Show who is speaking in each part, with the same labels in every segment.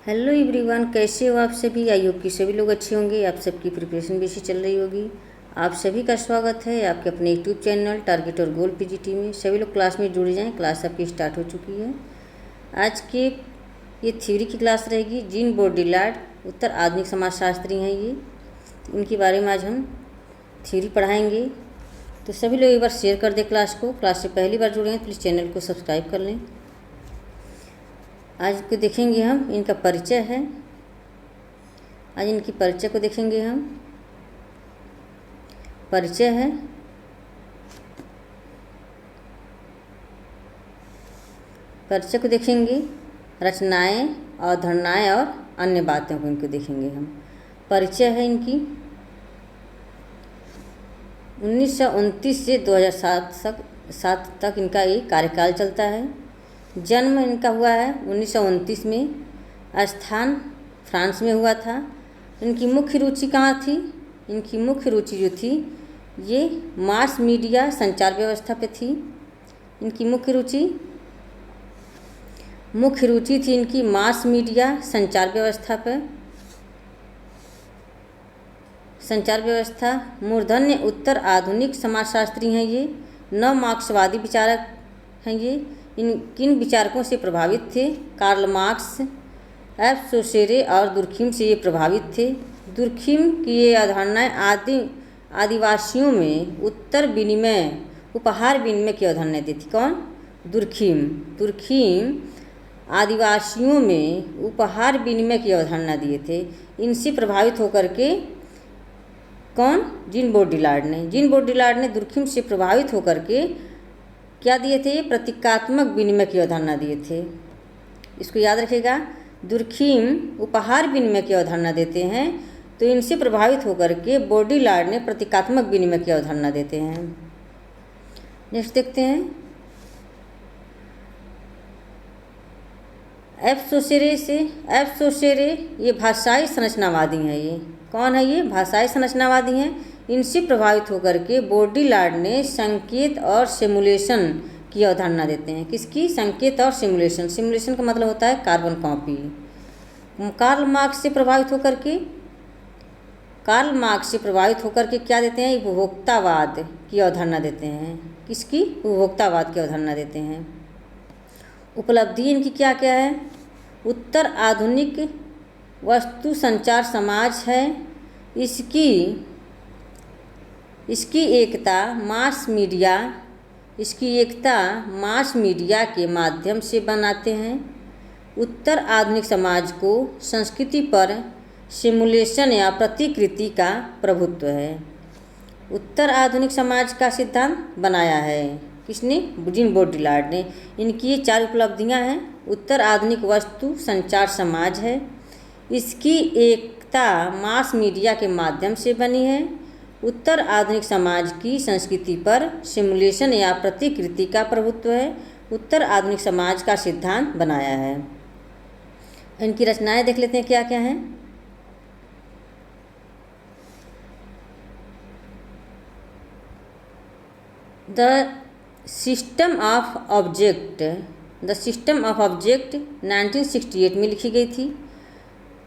Speaker 1: Hello everyone, कैसे हो आप सभी। आई होप कि सभी लोग अच्छे होंगे। आप सबकी प्रिपरेशन भी अच्छी चल रही होगी। आप सभी का स्वागत है आपके अपने यूट्यूब चैनल टारगेट और गोल पीजीटी में। सभी लोग क्लास में जुड़ जाएं। क्लास आपकी स्टार्ट हो चुकी है। आज के ये थ्योरी की क्लास रहेगी। जीन बॉडिलार्ड उत्तर आधुनिक समाजशास्त्री हैं ये, इनके बारे में आज हम थ्योरी पढ़ाएंगे। तो सभी लोग एक बार शेयर कर दें क्लास को। क्लास से पहली बार जुड़े हैं तो प्लीज़ चैनल को सब्सक्राइब कर लें। आज को देखेंगे हम, इनका परिचय है। आज इनकी परिचय को देखेंगे हम। परिचय है, परिचय को देखेंगे। रचनाएं, अवधारणाएं और अन्य बातों को इनको देखेंगे हम। परिचय है इनकी 1929 से 2007 तक इनका ये कार्यकाल चलता है। जन्म इनका हुआ है 1929 में। स्थान फ्रांस में हुआ था। इनकी मुख्य रुचि कहाँ थी? इनकी मुख्य रुचि जो थी ये मास मीडिया संचार व्यवस्था पे थी। इनकी मुख्य रुचि थी इनकी मास मीडिया संचार व्यवस्था पर। संचार व्यवस्था। मूर्धन्य उत्तर आधुनिक समाजशास्त्री हैं ये। नव मार्क्सवादी विचारक हैं ये। किन विचारकों से प्रभावित थे? कार्ल मार्क्स, एफ सोसेरे और दुर्खिम से ये प्रभावित थे। दुर्खिम की ये अवधारणाएं आदिवासियों में उपहार विनिमय की अवधारणाएं दी थी। कौन? दुर्खिम आदिवासियों में उपहार विनिमय की अवधारणा दिए थे। इनसे प्रभावित होकर के कौन? जीन बॉडिलार्ड ने दुर्खिम से प्रभावित होकर के क्या दिए थे? प्रतीकात्मक विनिमय की अवधारणा दिए थे। इसको याद रखिएगा। दुर्खिम उपहार विनिमय की अवधारणा देते हैं, तो इनसे प्रभावित होकर के बॉडिलार्ड ने प्रतीकात्मक विनिमय की अवधारणा देते हैं। नेक्स्ट देखते हैं। एफ सोसेरे ये भाषाई संरचनावादी हैं। ये कौन है? ये भाषाई संरचनावादी हैं। इनसे प्रभावित होकर के बॉडिलार्ड ने संकेत और सिमुलेशन की अवधारणा देते हैं। किसकी? संकेत और सिमुलेशन। सिमुलेशन का मतलब होता है कार्बन कॉपी। कार्ल मार्क्स से प्रभावित होकर के क्या देते हैं? उपभोक्तावाद की अवधारणा देते हैं। किसकी? उपभोक्तावाद की अवधारणा देते हैं। उपलब्धि इनकी क्या क्या है? उत्तर आधुनिक वस्तु संचार समाज है। इसकी एकता मास मीडिया के माध्यम से बनाते हैं। उत्तर आधुनिक समाज को संस्कृति पर सिमुलेशन या प्रतिकृति का प्रभुत्व है। उत्तर आधुनिक समाज का सिद्धांत बनाया है किसने? जीन बॉडिलार्ड ने। इनकी ये 4 उपलब्धियां हैं। उत्तर आधुनिक वस्तु संचार समाज है। इसकी एकता मास मीडिया के माध्यम से बनी है। उत्तर आधुनिक समाज की संस्कृति पर सिमुलेशन या प्रतिकृति का प्रभुत्व है। उत्तर आधुनिक समाज का सिद्धांत बनाया है। इनकी रचनाएं देख लेते हैं क्या क्या हैं। द सिस्टम ऑफ ऑब्जेक्ट 1968 में लिखी गई थी।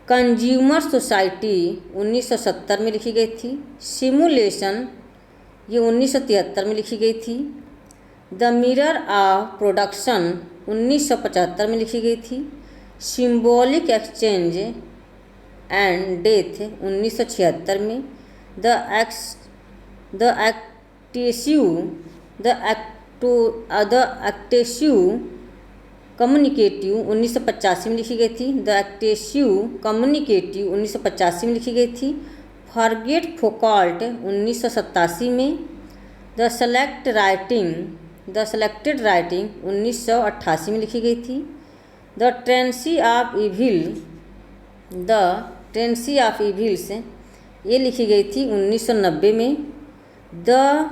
Speaker 1: कंज्यूमर सोसाइटी 1970 में लिखी गई थी। सिमुलेशन ये 1973 में लिखी गई थी। द मिरर ऑफ प्रोडक्शन 1975 में लिखी गई थी। सिंबॉलिक एक्सचेंज एंड डेथ 1976 में। द एक्टेसिव कम्युनिकेटिव 1985 में लिखी गई थी। द एक्टेसिव कम्युनिकेटिव 1985 में लिखी गई थी। फॉरगेट फोकाल्ट 1987 में। द सेलेक्टेड राइटिंग 1988 में लिखी गई थी। द ट्रेंसी ऑफ इविल्स ये लिखी गई थी 1990 में। द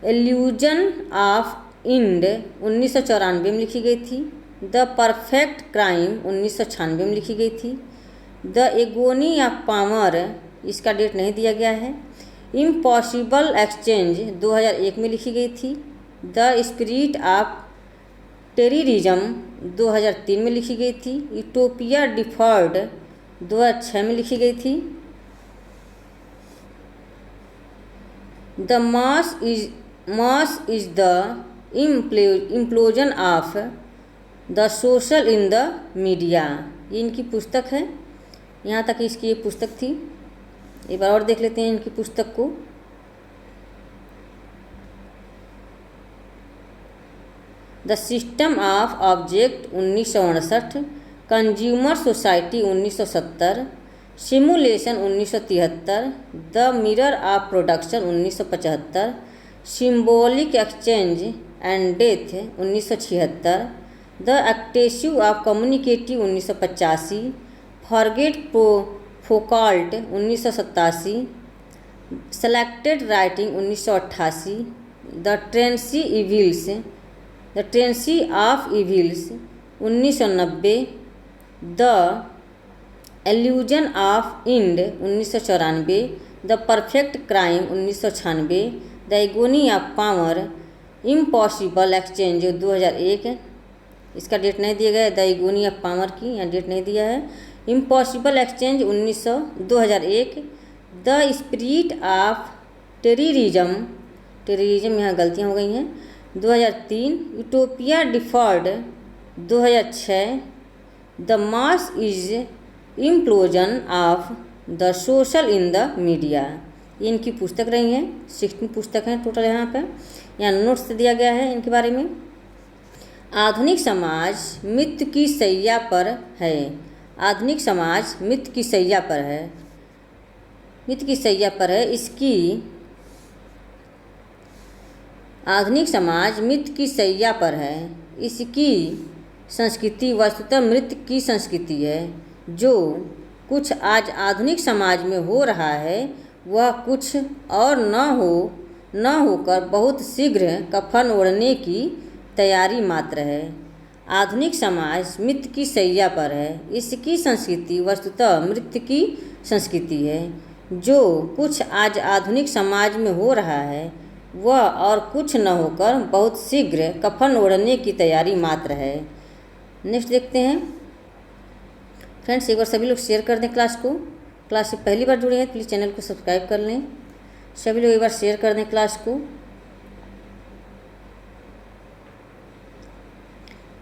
Speaker 1: इल्यूजन ऑफ इंड 1994 में लिखी गई थी। द परफेक्ट क्राइम 1996 में लिखी गई थी। द एगोनी ऑफ पामर इसका डेट नहीं दिया गया है। इम्पॉसिबल एक्सचेंज 2001 में लिखी गई थी। द स्पिरिट ऑफ टेररिज्म 2003 में लिखी गई थी। यूटोपिया डिफर्ड 2006 में लिखी गई थी। The mass is the implosion of the social in the media, ये इनकी पुस्तक है। यहाँ तक इसकी ये पुस्तक थी। एक बार और देख लेते हैं इनकी पुस्तक को। The system of object 1959, consumer society 1970, simulation 1973, the mirror of production 1975, symbolic exchange and death 1976, the ecstasy of communicative 1985, forget Foucault 1987, selected writing 1988, the transparency of evils 1990, the illusion of end 1994, the perfect crime 1996, the agony of power impossible exchange 2001, इसका date नहीं दिया गया है। The agony of power की यहाँ date नहीं दिया है। Impossible exchange 2001, the spirit of terrorism यहाँ गलतियाँ हो गई हैं 2003, utopia deferred 2006, the mass is implosion of the social in the media, ये इनकी पुस्तक रही हैं। 16 पुस्तक हैं टोटल यहाँ पे। यहाँ नोट्स दिया गया है इनके बारे में। आधुनिक समाज मृत्यु की शैया पर है। आधुनिक समाज मृत्यु की शैया पर है। मृत्यु की शैया पर है। इसकी आधुनिक समाज मृत्यु की शैया पर है। इसकी संस्कृति वस्तुतः मृत्यु की संस्कृति है। जो कुछ आज आधुनिक समाज में हो रहा है वह कुछ और न होकर बहुत शीघ्र कफन ओढ़ने की तैयारी मात्र है। आधुनिक समाज मृत्यु की शैया पर है। इसकी संस्कृति वस्तुतः मृत्यु की संस्कृति है। जो कुछ आज आधुनिक समाज में हो रहा है वह और कुछ न होकर बहुत शीघ्र कफन ओढ़ने की तैयारी मात्र है। नेक्स्ट देखते हैं। फ्रेंड्स, एक बार सभी लोग शेयर कर दें क्लास को। क्लास से पहली बार जुड़े हैं प्लीज़ चैनल को सब्सक्राइब कर लें। सभी लोग एक बार शेयर कर दें क्लास को।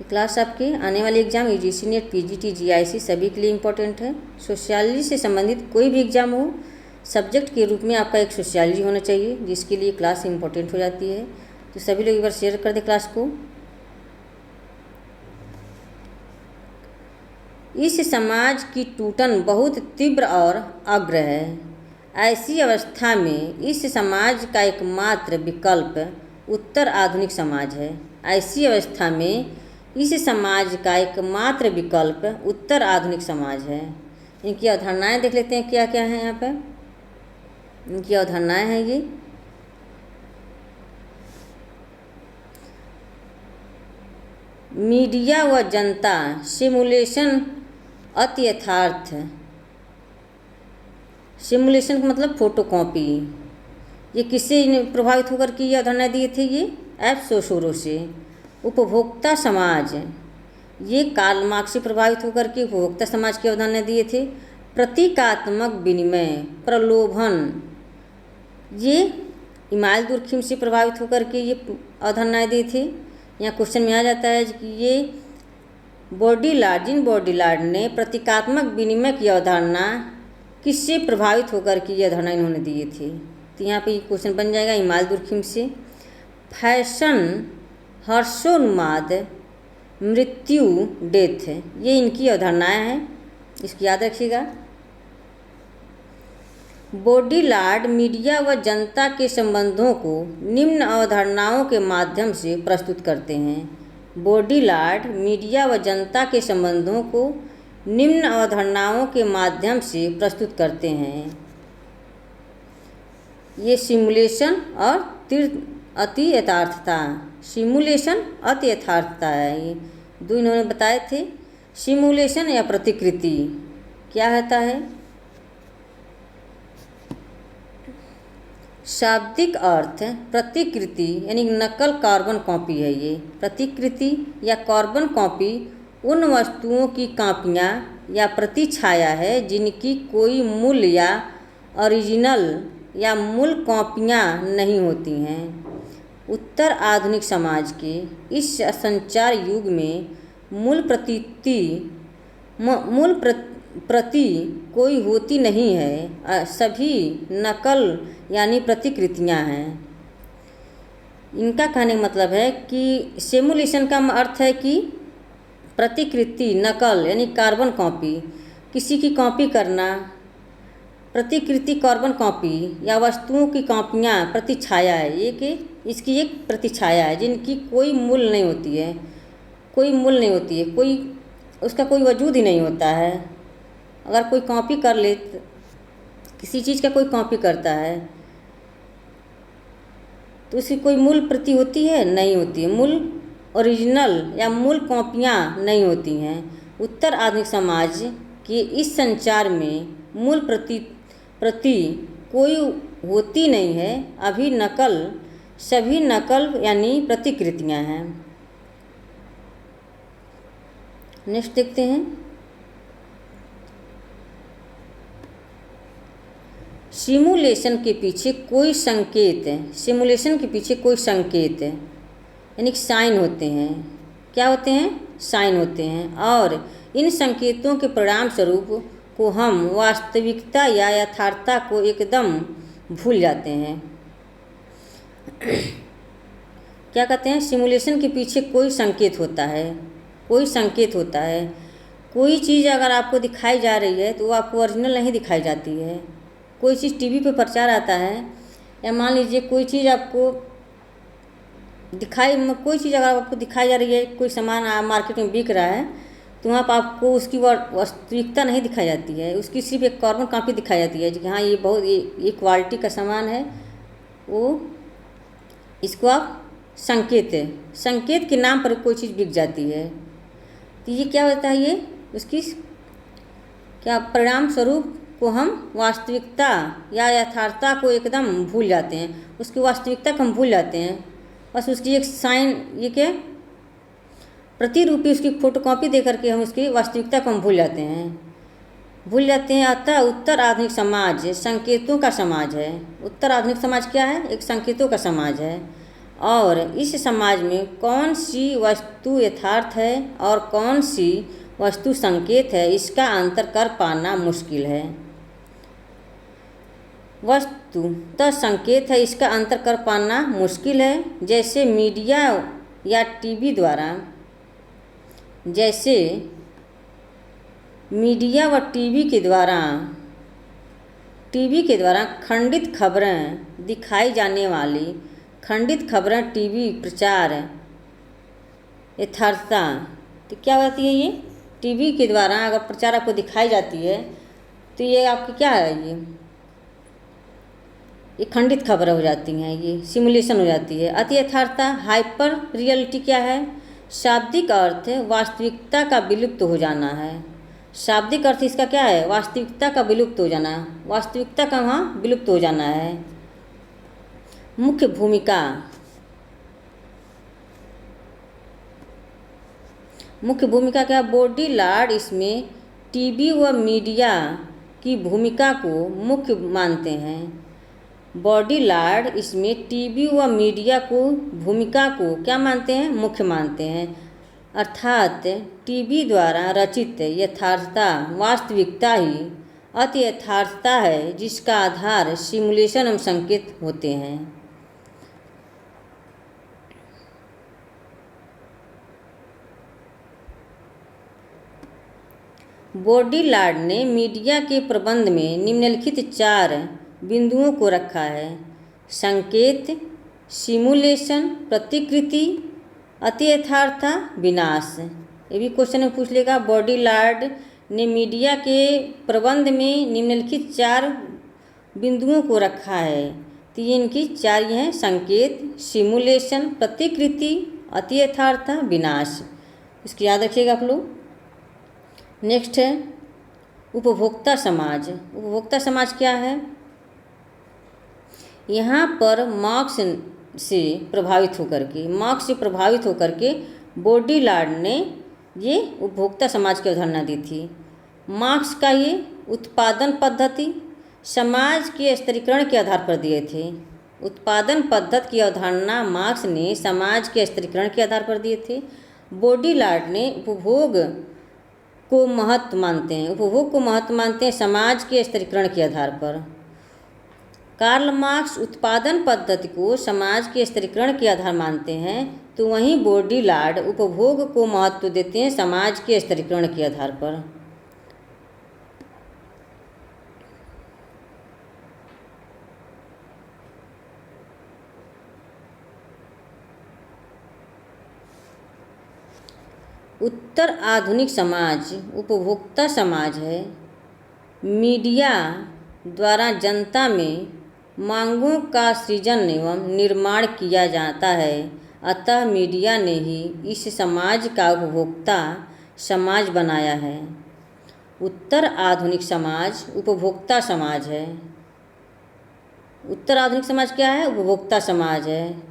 Speaker 1: क्लास आपके आने वाले exam UGC net, PGT, GIC सभी के लिए इम्पोर्टेंट है। सोशियोलॉजी से संबंधित कोई भी एग्जाम हो, सब्जेक्ट के रूप में आपका एक सोशियोलॉजी होना चाहिए, जिसके लिए क्लास इम्पोर्टेंट हो जाती है। तो सभी लोग एक बार शेयर कर दें क्लास को। इस समाज की टूटन बहुत तीव्र और अग्र है। ऐसी अवस्था में इस समाज का एकमात्र विकल्प उत्तर आधुनिक समाज है। ऐसी अवस्था में इस समाज का एकमात्र विकल्प उत्तर आधुनिक समाज है। इनकी अवधारणाएं देख लेते हैं क्या क्या है यहाँ पर। इनकी अवधारणाएं हैं ये। मीडिया व जनता, सिमुलेशन, अति यथार्थ। सिमुलेशन का मतलब फोटोकॉपी। ये किससे प्रभावित होकर के ये अवधारणा दिए थे? ये एफ सोशोरो से। उपभोक्ता समाज, ये कार्ल मार्क्स से प्रभावित होकर के उपभोक्ता समाज की अवधारणा दिए थे। प्रतीकात्मक विनिमय, प्रलोभन, ये इमाइल दुर्खिम से प्रभावित होकर के ये अवधारणाएँ दिए थे। यहाँ क्वेश्चन में आ जाता है कि ये जिन बॉडीलार्ड ने प्रतीकात्मक विनिमय की अवधारणा किससे प्रभावित होकर के ये अवधारणा इन्होंने दिए थे। तो यहाँ पे ये क्वेश्चन बन जाएगा इमाइल दुर्खिम से। फैशन, हर्षोन्माद, मृत्यु, डेथ, ये इनकी अवधारणाएँ हैं, इसकी याद रखिएगा। बॉडीलार्ड मीडिया व जनता के संबंधों को निम्न अवधारणाओं के माध्यम से प्रस्तुत करते हैं। बॉडीलार्ड मीडिया व जनता के संबंधों को निम्न अवधारणाओं के माध्यम से प्रस्तुत करते हैं। ये सिमुलेशन और अति यथार्थता। सिमुलेशन, अति यथार्थता है, ये दो इन्होंने बताए थे। सिमुलेशन या प्रतिकृति क्या होता है? शाब्दिक अर्थ प्रतिकृति यानी नकल, कार्बन कॉपी है। ये प्रतिकृति या कार्बन कॉपी उन वस्तुओं की कॉपियाँ या प्रति छाया है जिनकी कोई मूल या ओरिजिनल या मूल कॉपियाँ नहीं होती हैं। उत्तर आधुनिक समाज के इस संचार युग में मूल प्रति कोई होती नहीं है, सभी नकल यानी प्रतिकृतियाँ हैं। इनका कहने का मतलब है कि सिमुलेशन का अर्थ है कि प्रतिकृति, नकल यानी कार्बन कॉपी, किसी की कॉपी करना। प्रतिकृति कार्बन कॉपी या वस्तुओं की कॉपियाँ प्रतिछाया है, ये कि इसकी एक प्रतिछाया है जिनकी कोई मूल नहीं होती है, कोई मूल नहीं होती है, कोई उसका कोई वजूद ही नहीं होता है। अगर कोई कॉपी कर ले, किसी चीज़ का कोई कॉपी करता है तो उसकी कोई मूल प्रति होती है? नहीं होती है। मूल ओरिजिनल या मूल कॉपियाँ नहीं होती हैं। उत्तर आधुनिक समाज के इस संचार में मूल प्रति कोई होती नहीं है, सभी नकल यानी प्रतिकृतियाँ हैं। नेक्स्ट देखते हैं। सिमुलेशन के पीछे कोई संकेत है। सिमुलेशन के पीछे कोई संकेत है यानी साइन होते हैं। क्या होते हैं? साइन होते हैं। और इन संकेतों के परिणाम स्वरूप को हम वास्तविकता या यथार्थता को एकदम भूल जाते हैं। क्या कहते हैं? सिमुलेशन के पीछे कोई संकेत होता है, कोई संकेत होता है। कोई चीज़ अगर आपको दिखाई जा रही है तो वो आपको ओरिजिनल नहीं दिखाई जाती है। कोई चीज़ टीवी पे प्रचार आता है, या मान लीजिए कोई चीज़ आपको कोई चीज़ अगर आपको दिखाई जा रही है, कोई सामान मार्केट में बिक रहा है, तो वहाँ पर आपको उसकी वास्तविकता नहीं दिखाई जाती है, उसकी सिर्फ एक कार्बन कॉपी दिखाई जाती है कि हाँ ये क्वालिटी का सामान है। वो इसको आप संकेत के नाम पर कोई चीज़ बिक जाती है, तो ये क्या होता है? ये उसकी क्या परिणाम स्वरूप को हम वास्तविकता या यथार्थता को एकदम भूल जाते हैं। उसकी वास्तविकता को हम भूल जाते हैं। बस उसकी एक साइन, ये क्या, प्रतिरूपी उसकी फोटोकॉपी दे करके हम उसकी वास्तविकता को हम भूल जाते हैं। अतः उत्तर आधुनिक समाज संकेतों का समाज है। उत्तर आधुनिक समाज क्या है? एक संकेतों का समाज है। और इस समाज में कौन सी वस्तु यथार्थ है और कौन सी वस्तु संकेत है, इसका अंतर कर पाना मुश्किल है। वस्तु तो संकेत है, इसका अंतर कर पाना मुश्किल है। जैसे मीडिया या टीवी द्वारा, जैसे मीडिया व टीवी के द्वारा खंडित खबरें दिखाई जाने वाली खंडित खबरें टीवी प्रचार यथार्थता, तो क्या होती है? ये टीवी के द्वारा अगर प्रचार आपको दिखाई जाती है तो ये आपकी क्या है? ये खंडित खबरें हो जाती हैं, ये सिमुलेशन हो जाती है। अति यथार्थता हाइपर रियलिटी क्या है? शाब्दिक अर्थ वास्तविकता का विलुप्त हो जाना है। शाब्दिक अर्थ इसका क्या है? वास्तविकता का विलुप्त हो जाना, वास्तविकता का वहाँ विलुप्त हो जाना है। मुख्य भूमिका क्या? बॉडीलार्ड इसमें टीवी व मीडिया की भूमिका को मुख्य मानते हैं। बॉडीलार्ड इसमें टीवी व मीडिया को भूमिका को क्या मानते हैं? मुख्य मानते हैं। अर्थात टीवी द्वारा रचित यथार्थता वास्तविकता ही अति यथार्थता है, जिसका आधार सिमुलेशन एवं संकेत होते हैं। बॉडीलार्ड ने मीडिया के प्रबंध में निम्नलिखित 4 बिंदुओं को रखा है: संकेत, सिमुलेशन, प्रतिकृति, अति यथार्थता, विनाश। ये भी क्वेश्चन में पूछ लेगा। बॉडीलार्ड ने मीडिया के प्रबंध में निम्नलिखित 4 बिंदुओं को रखा है, तो ये इनकी 4 ये हैं: संकेत, सिमुलेशन, प्रतिकृति, अति यथार्थता, विनाश। इसकी याद रखिएगा आप लोग। नेक्स्ट है उपभोक्ता समाज। उपभोक्ता समाज क्या है? यहाँ पर मार्क्स से प्रभावित होकर के बोडीलार्ड ने ये उपभोक्ता समाज की अवधारणा दी थी। मार्क्स का ये उत्पादन पद्धति समाज के स्तरीकरण के आधार पर दिए थे। उत्पादन पद्धति की अवधारणा मार्क्स ने समाज के स्तरीकरण के आधार पर दिए थे। बोडीलार्ड ने उपभोग को महत्व मानते हैं समाज के स्तरीकरण के आधार पर। कार्ल मार्क्स उत्पादन पद्धति को समाज के स्तरीकरण के आधार मानते हैं, तो वहीं बोडीलार्ड उपभोग को महत्व देते हैं समाज के स्तरीकरण के आधार पर। उत्तर आधुनिक समाज उपभोक्ता समाज है। मीडिया द्वारा जनता में मांगों का सृजन एवं निर्माण किया जाता है, अतः मीडिया ने ही इस समाज का उपभोक्ता समाज बनाया है। उत्तर आधुनिक समाज उपभोक्ता समाज है। उत्तर आधुनिक समाज क्या है? उपभोक्ता समाज है।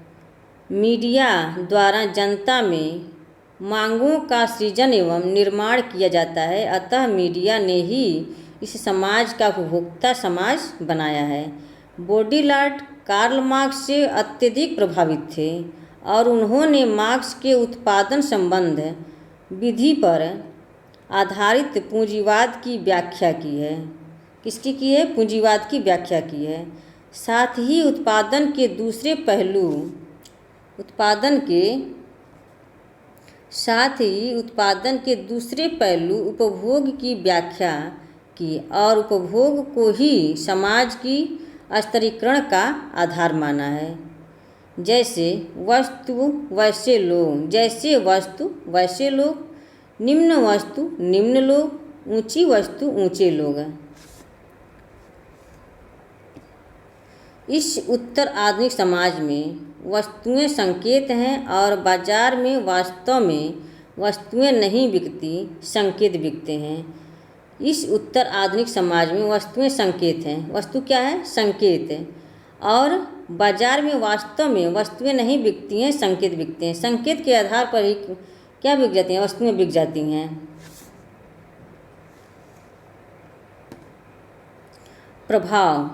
Speaker 1: मीडिया द्वारा जनता में मांगों का सृजन एवं निर्माण किया जाता है, अतः मीडिया ने ही इस समाज का उपभोक्ता समाज बनाया है। बोडीलार्ड कार्ल मार्क्स से अत्यधिक प्रभावित थे और उन्होंने मार्क्स के उत्पादन संबंध विधि पर आधारित पूंजीवाद की व्याख्या की है। किसकी की है? पूंजीवाद की व्याख्या की है। साथ ही उत्पादन के दूसरे पहलू उपभोग की व्याख्या की और उपभोग को ही समाज की स्तरीकरण का आधार माना है। जैसे वस्तु वैसे लोग, निम्न वस्तु निम्न लोग, ऊंची वस्तु ऊंचे लोग। इस उत्तर आधुनिक समाज में वस्तुएं संकेत हैं और बाजार में वास्तव में वस्तुएं नहीं बिकती, संकेत बिकते हैं। इस उत्तर आधुनिक समाज में वस्तुएं संकेत हैं। वस्तु क्या है? संकेत है। और बाजार में वास्तव में वस्तुएं नहीं बिकती हैं, संकेत बिकते हैं। संकेत के आधार पर ही क्या बिक जाती हैं? वस्तुएं बिक जाती हैं। प्रभाव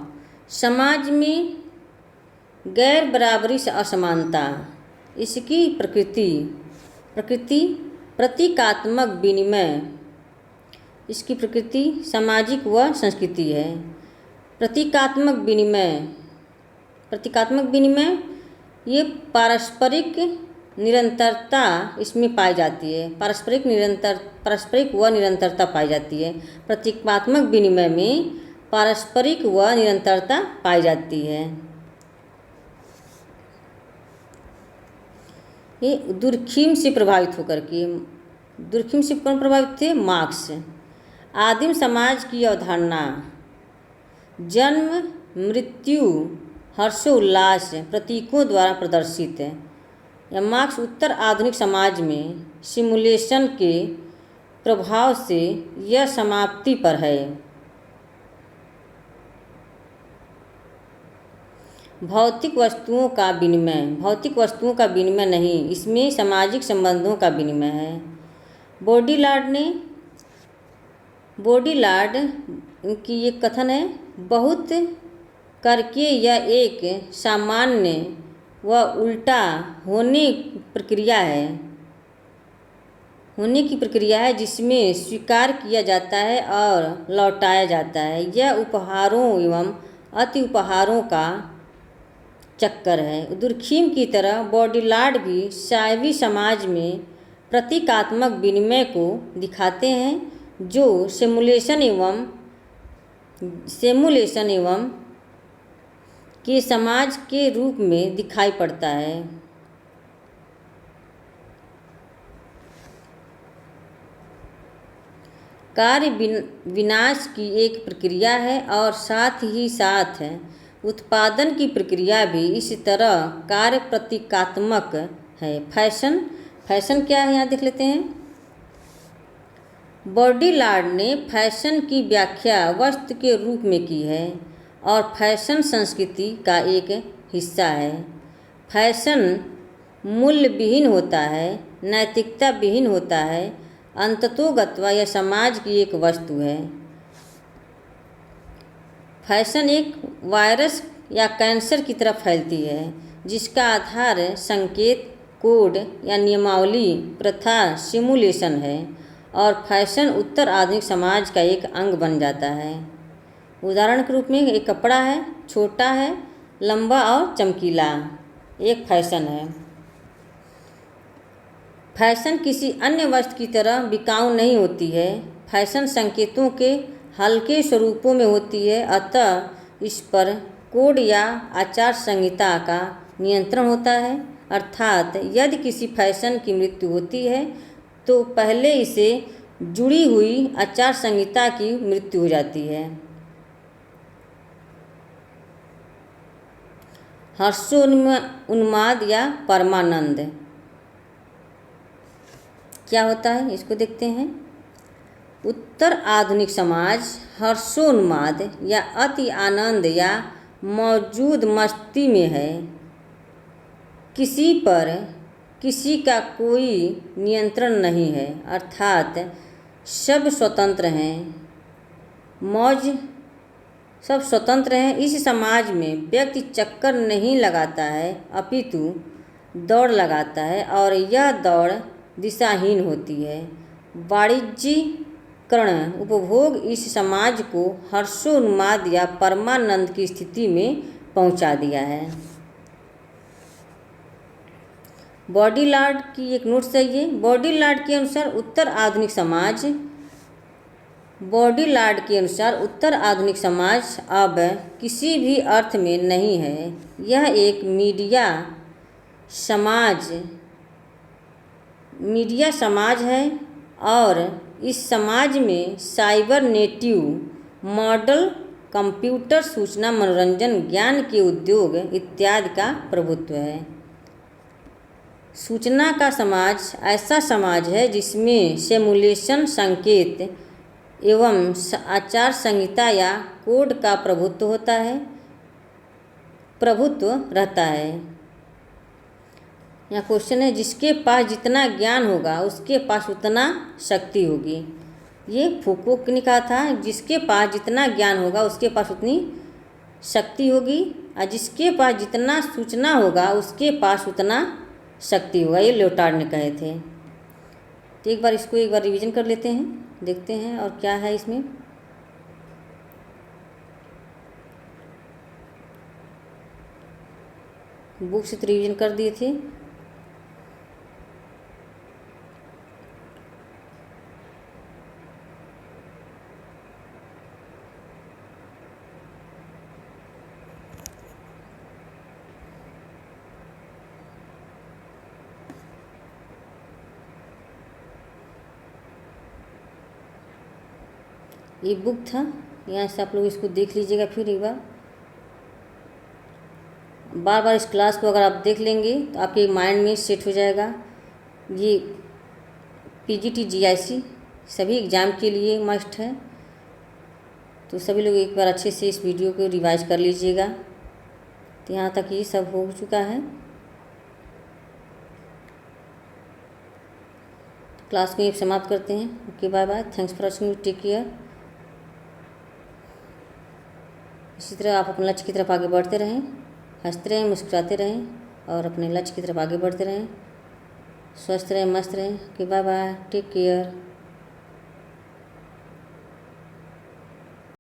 Speaker 1: समाज में गैर बराबरी से असमानता, इसकी प्रकृति प्रतीकात्मक विनिमय, इसकी प्रकृति सामाजिक व संस्कृति है। प्रतीकात्मक विनिमय ये पारस्परिक निरंतरता इसमें पाई जाती है। पारस्परिक व निरंतरता पाई जाती है। प्रतीकात्मक विनिमय में पारस्परिक व निरंतरता पाई जाती है। ये दुर्खिम से कौन प्रभावित थे? मार्क्स। आदिम समाज की अवधारणा जन्म मृत्यु हर्षोल्लास प्रतीकों द्वारा प्रदर्शित है। यह मार्क्स उत्तर आधुनिक समाज में सिमुलेशन के प्रभाव से यह समाप्ति पर है। भौतिक वस्तुओं का विनिमय नहीं, इसमें सामाजिक संबंधों का विनिमय है। बोडीलार्ड की ये कथन है, बहुत करके यह एक सामान्य व उल्टा होने की प्रक्रिया है जिसमें स्वीकार किया जाता है और लौटाया जाता है। यह उपहारों एवं अति उपहारों का चक्कर है। दुर्खिम की तरह बोडीलार्ड भी शायवी समाज में प्रतीकात्मक विनिमय को दिखाते हैं, जो सिमुलेशन एवं के समाज के रूप में दिखाई पड़ता है। कार्य विनाश की एक प्रक्रिया है और साथ ही साथ उत्पादन की प्रक्रिया भी इस तरह कार्य प्रतीकात्मक है। फैशन क्या है? यहाँ देख लेते हैं। बोडीलार्ड ने फैशन की व्याख्या वस्त्र के रूप में की है और फैशन संस्कृति का एक हिस्सा है। फैशन मूल्य विहीन होता है, नैतिकता विहीन होता है, अंततोगत्वा यह समाज की एक वस्तु है। फैशन एक वायरस या कैंसर की तरह फैलती है जिसका आधार संकेत, कोड या नियमावली, प्रथा, सिमुलेशन है और फैशन उत्तर आधुनिक समाज का एक अंग बन जाता है। उदाहरण के रूप में एक कपड़ा है, छोटा है, लंबा और चमकीला, एक फैशन है। फैशन किसी अन्य वस्तु की तरह बिकाऊ नहीं होती है। फैशन संकेतों के हल्के स्वरूपों में होती है, अतः इस पर कोड या आचार संहिता का नियंत्रण होता है। अर्थात यदि किसी फैशन की मृत्यु होती है तो पहले इसे जुड़ी हुई आचार संहिता की मृत्यु हो जाती है। हर्षोन्माद या परमानंद क्या होता है, इसको देखते हैं। उत्तर आधुनिक समाज हर्षोन्माद या अति आनंद या मौजूद मस्ती में है। किसी पर किसी का कोई नियंत्रण नहीं है, अर्थात सब स्वतंत्र हैं, सब स्वतंत्र हैं। इस समाज में व्यक्ति चक्कर नहीं लगाता है अपितु दौड़ लगाता है और यह दौड़ दिशाहीन होती है। वाणिज्यीकरण उपभोग इस समाज को हर्षोन्माद या परमानंद की स्थिति में पहुंचा दिया है। बॉडीलार्ड की एक नोट है ये। बॉडीलार्ड के अनुसार उत्तर आधुनिक समाज अब किसी भी अर्थ में नहीं है। यह एक मीडिया समाज है और इस समाज में साइबर नेटिव मॉडल, कंप्यूटर, सूचना, मनोरंजन, ज्ञान के उद्योग इत्यादि का प्रभुत्व है। सूचना का समाज ऐसा समाज है जिसमें सिमुलेशन, संकेत एवं आचार संहिता या कोड का प्रभुत्व रहता है। यहाँ क्वेश्चन है, जिसके पास जितना ज्ञान होगा उसके पास उतना शक्ति होगी। ये फूको ने कहा था, जिसके पास जितना ज्ञान होगा उसके पास उतनी शक्ति होगी और जिसके पास जितना सूचना होगा उसके पास उतना शक्ति होगा। ये लियोटार्ड ने कहे थे। तो एक बार रिवीजन कर लेते हैं, देखते हैं और क्या है इसमें। बुक से तो रिवीजन कर दिए थे। ये बुक था, यहाँ से आप लोग इसको देख लीजिएगा। फिर एक बार इस क्लास को अगर आप देख लेंगे तो आपके माइंड में सेट हो जाएगा। ये पीजीटी जीआईसी सभी एग्ज़ाम के लिए मस्ट है, तो सभी लोग एक बार अच्छे से इस वीडियो को रिवाइज कर लीजिएगा। तो यहाँ तक ये सब हो चुका है। क्लास को समाप्त करते हैं। Okay, bye bye, thanks for watching, take care. इसी तरह आप अपने लक्ष्य की तरफ आगे बढ़ते रहें, हंसते रहें, मुस्कुराते रहें और अपने लक्ष्य की तरफ आगे बढ़ते रहें। स्वस्थ रहें, मस्त रहें। Okay, bye bye, take care.